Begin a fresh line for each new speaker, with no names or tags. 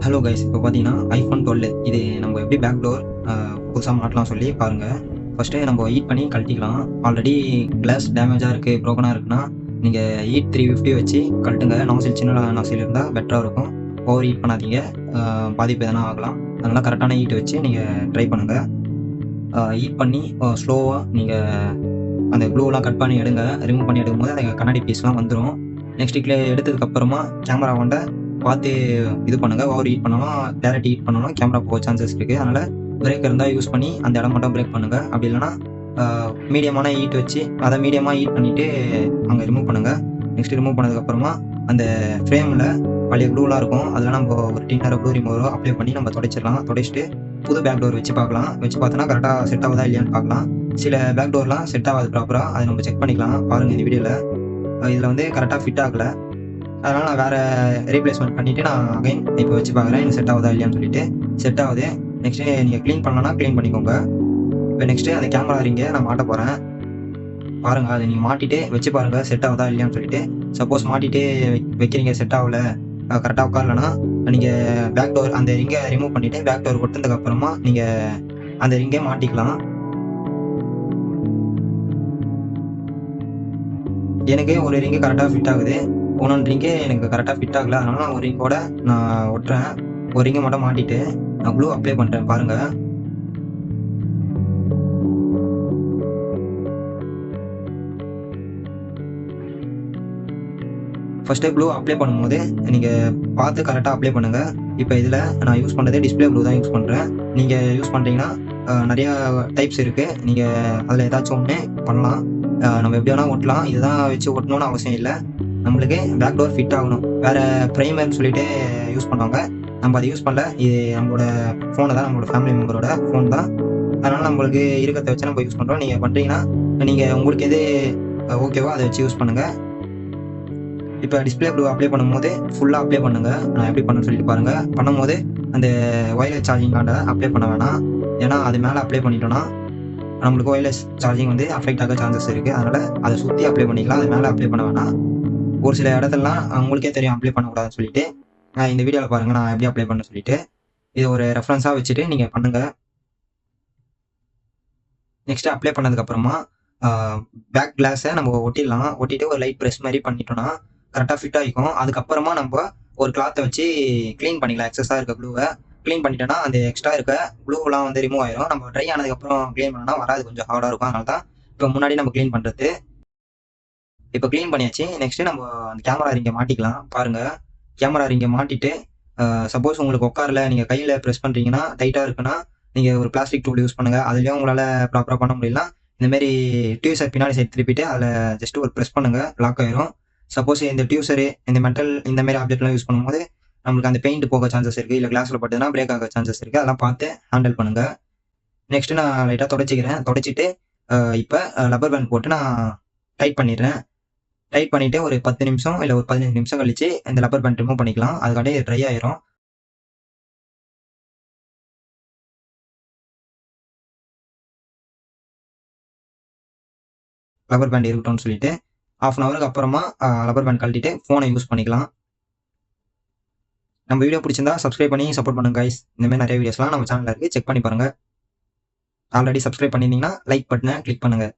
Hello guys, இப்போ பார்த்தீங்கன்னா iPhone 12 இது நம்ம எப்படி பேக் டோர் புதுசாக மாட்டலாம் சொல்லி பாருங்கள். ஃபஸ்ட்டு நம்ம ஹீட் பண்ணி கழட்டிக்கலாம். ஆல்ரெடி கிளாஸ் டேமேஜாக இருக்குது, ப்ரோக்கனாக இருக்குன்னா நீங்கள் ஹீட் 350 வச்சு கழட்டுங்க. நாசில் சின்ன நாசில் இருந்தால் பெட்டராக இருக்கும். ஓவர் ஹீட் பண்ணாதீங்க, பாதிப்பு எதனா ஆகலாம். அதனால் கரெக்டான ஹீட் வச்சு நீங்கள் ட்ரை பண்ணுங்கள். ஹீட் பண்ணி ஸ்லோவாக நீங்கள் அந்த க்ளூலாம் கட் பண்ணி எடுங்க. ரிமூவ் பண்ணி எடுக்கும்போது அந்த கண்ணாடி பீஸ்லாம் வந்துடும். நெக்ஸ்ட் எடுத்ததுக்கப்புறமா கேமரா கொண்ட பார்த்து இது பண்ணுங்கள். ஓவர் ஹீட் பண்ணணும், டேரக்ட் ஹீட் பண்ணணும், கேமரா போக சான்சஸ் இருக்குது. அதனால் பிரேக் இருந்தால் யூஸ் பண்ணி அந்த இடம் மட்டும் பிரேக் பண்ணுங்கள். அப்படி இல்லைனா மீடியமான ஹீட் வச்சு அதை மீடியமாக ஹீட் பண்ணிவிட்டு அங்கே ரிமூவ் பண்ணுங்கள். நெக்ஸ்ட் ரிமூவ் பண்ணதுக்கப்புறமா அந்த ஃப்ரேமில் பழைய க்ளூலாம் இருக்கும், அதில் நம்ம ஒரு டின்னர் க்ளூ ரிமூவரோ அப்ளை பண்ணி நம்ம துடைச்சிடலாம். துடைச்சிட்டு புது பேக் டோர் வச்சு பார்க்கலாம். வச்சு பார்த்தோன்னா கரெக்டாக செட் ஆகுதா இல்லையான்னு பார்க்கலாம். சில பேக் டோர்லாம் செட் ஆகாது ப்ராப்பராக, அதை நம்ம செக் பண்ணிக்கலாம். பாருங்கள் இந்த வீடியோவில் இதில் வந்து கரெக்டாக ஃபிட் ஆகலை. அதனால் நான் வேறு ரீப்ளேஸ்மெண்ட் பண்ணிவிட்டு நான் அகைன் இப்போ வச்சு பார்க்குறேன் எனக்கு செட் ஆகுதா இல்லையான்னு சொல்லிட்டு. செட் ஆகுது. நெக்ஸ்ட்டு நீங்கள் க்ளீன் பண்ணலன்னா க்ளீன் பண்ணிக்கோங்க. இப்போ நெக்ஸ்ட்டு அந்த கேமரா ரிங்கை நான் மாட்ட போகிறேன். பாருங்கள், அதை நீங்கள் மாட்டிட்டு வச்சு பாருங்கள் செட் ஆகுதா இல்லையான்னு சொல்லிட்டு. சப்போஸ் மாட்டிட்டு வைக்கிறீங்க, செட் ஆகலை, கரெக்டாக உட்காரலன்னா நீங்கள் பேக் டோர் அந்த ரிங்கை ரிமூவ் பண்ணிவிட்டு பேக் டோர் கொடுத்ததுக்கப்புறமா நீங்கள் அந்த ரிங்கை மாட்டிக்கலாம். எனக்கு ஒரு ரிங்கு கரெக்டாக ஃபிட் ஆகுது, ஒன்று ரிங்கே எனக்கு கரெக்டாக ஃபிட் ஆகலை. அதனால நான் ஒரு ரிங்கோட நான் ஒட்டுறேன். ஒரு ரிங்கை மட்டும் மாட்டிட்டு நான் க்ளூ அப்ளை பண்ணுறேன். பாருங்கள், ஃபஸ்ட்டு க்ளூ அப்ளை பண்ணும்போது நீங்கள் பார்த்து கரெக்டாக அப்ளை பண்ணுங்கள். இப்போ இதில் நான் யூஸ் பண்ணுறதே டிஸ்பிளே க்ளூ தான் யூஸ் பண்ணுறேன். நீங்கள் யூஸ் பண்ணுறீங்கன்னா நிறையா டைப்ஸ் இருக்குது, நீங்கள் அதில் ஏதாச்சும் ஒன்று பண்ணலாம். நம்ம எப்படி வேணால் ஒட்டலாம். இதுதான் வச்சு ஒட்டணும்னு அவசியம் இல்லை. நம்மளுக்கு பேக் டோர் ஃபிட் ஆகணும். வேறு ப்ரைமர்னு சொல்லிட்டு யூஸ் பண்ணுவாங்க, நம்ம அதை யூஸ் பண்ணல. இது நம்மளோட ஃபோனை தான், நம்மளோட ஃபேமிலி மெம்பரோட ஃபோன் தான். அதனால் நம்மளுக்கு இருக்கிறத வச்சு நம்ம யூஸ் பண்ணுறோம். நீங்கள் பண்ணுறீங்கன்னா நீங்கள் உங்களுக்கு எது ஓகேவோ அதை வச்சு யூஸ் பண்ணுங்கள். இப்போ டிஸ்பிளே க்ளூ அப்ளை பண்ணும்போது ஃபுல்லாக அப்ளை பண்ணுங்கள். நான் எப்படி பண்ணணும்னு சொல்லிட்டு பாருங்கள். பண்ணும்போது அந்த ஒயர்லெஸ் சார்ஜிங் கார்டை அப்ளை பண்ண வேணாம். ஏன்னா அது மேலே அப்ளை பண்ணிட்டோன்னா நம்மளுக்கு ஒயர்லெஸ் சார்ஜிங் வந்து அஃபெக்ட் ஆக சான்சஸ் இருக்குது. அதனால் அதை சுற்றி அப்ளை பண்ணிக்கலாம், அது மேலே அப்ளை பண்ண வேணாம். ஒரு சில இடத்துலலாம் உங்களுக்கே தெரியும் அப்ளை பண்ணக்கூடாதுன்னு சொல்லிட்டு. இந்த வீடியோவில் பாருங்கள் நான் எப்படி அப்ளை பண்ண சொல்லிட்டு. இது ஒரு ரெஃபரன்ஸாக வச்சுட்டு நீங்கள் பண்ணுங்கள். நெக்ஸ்ட்டு அப்ளை பண்ணதுக்கப்புறமா பேக் கிளாஸை நம்ம ஒட்டிடலாம். ஒட்டிட்டு ஒரு லைட் ப்ரெஸ் மாதிரி பண்ணிட்டோன்னா கரெக்டாக ஃபிட் ஆகிக்கும். அதுக்கப்புறமா நம்ம ஒரு கிளாத்தை வச்சு க்ளீன் பண்ணிக்கலாம். எக்ஸஸாக இருக்க க்ளூவை க்ளீன் பண்ணிட்டோன்னா அந்த எக்ஸ்ட்ரா இருக்க க்ளூவெலாம் வந்து ரிமூவ் ஆயிடும். நம்ம ட்ரை ஆனதுக்கப்புறம் க்ளீன் பண்ணோன்னா வராது, கொஞ்சம் ஹார்டாக இருக்கும். அதனால தான் இப்போ முன்னாடி நம்ம க்ளீன் பண்ணுறது. இப்போ க்ளீன் பண்ணியாச்சு. நெக்ஸ்ட்டு நம்ம அந்த கேமரா ரிங்கை மாட்டிக்கலாம். பாருங்கள், கேமரா ரிங்கை மாட்டிட்டு சப்போஸ் உங்களுக்கு உட்காரல, நீங்கள் கையில் ப்ரெஸ் பண்ணுறீங்கன்னா டைட்டாக இருக்குன்னா நீங்கள் ஒரு பிளாஸ்டிக் டூல் யூஸ் பண்ணுங்கள். அதுலேயும் உங்களால் ப்ராப்பராக பண்ண முடியலாம். இந்தமாரி டியூசர் பின்னாடி சைட் திருப்பிட்டு அதில் ஜஸ்ட்டு ஒரு ப்ரெஸ் பண்ணுங்கள், லாக் ஆயிரும். சப்போஸ் இந்த டியூசரு இந்த மெட்டல் இந்தமாரி ஆப்ஜெக்ட்லாம் யூஸ் பண்ணும்போது நம்மளுக்கு அந்த பெயிண்ட் போக சான்சஸ் இருக்குது, இல்லை கிளாஸில் பட்டுதுன்னா பிரேக் ஆக சான்சஸ் இருக்குது. அதெல்லாம் பார்த்து ஹேண்டில் பண்ணுங்கள். நெக்ஸ்ட்டு நான் லைட்டாக துடைச்சிக்கிறேன். துடைச்சிட்டு இப்போ ரப்பர் பேண்ட் போட்டு நான் டைட் பண்ணிடுறேன். டைட் பண்ணிவிட்டு ஒரு 10 நிமிஷம் இல்லை ஒரு 15 நிமிஷம் கழிச்சு இந்த ரப்பர் பேண்ட் ரிமூவ் பண்ணிக்கலாம். அதுக்காண்டி ட்ரை ஆயிரும். ரப்பர் பேண்ட் இருக்கட்டும்னு சொல்லிட்டு 1/2 அன் ஹவருக்கு அப்புறமா ரப்பர் பேண்ட் கழட்டிட்டு ஃபோனை யூஸ் பண்ணிக்கலாம். நம்ம வீடியோ பிடிச்சிருந்தா சப்ஸ்கிரைப் பண்ணி சப்போர்ட் பண்ணுங்க கைஸ். இந்தமாதிரி நிறைய வீடியோஸ்லாம் நம்ம சேனலில் இருக்குது, செக் பண்ணி பாருங்கள். ஆல்ரெடி சப்ஸ்கிரைப் பண்ணியிருந்தீங்கன்னா லைக் பட்டனை கிளிக் பண்ணுங்கள்.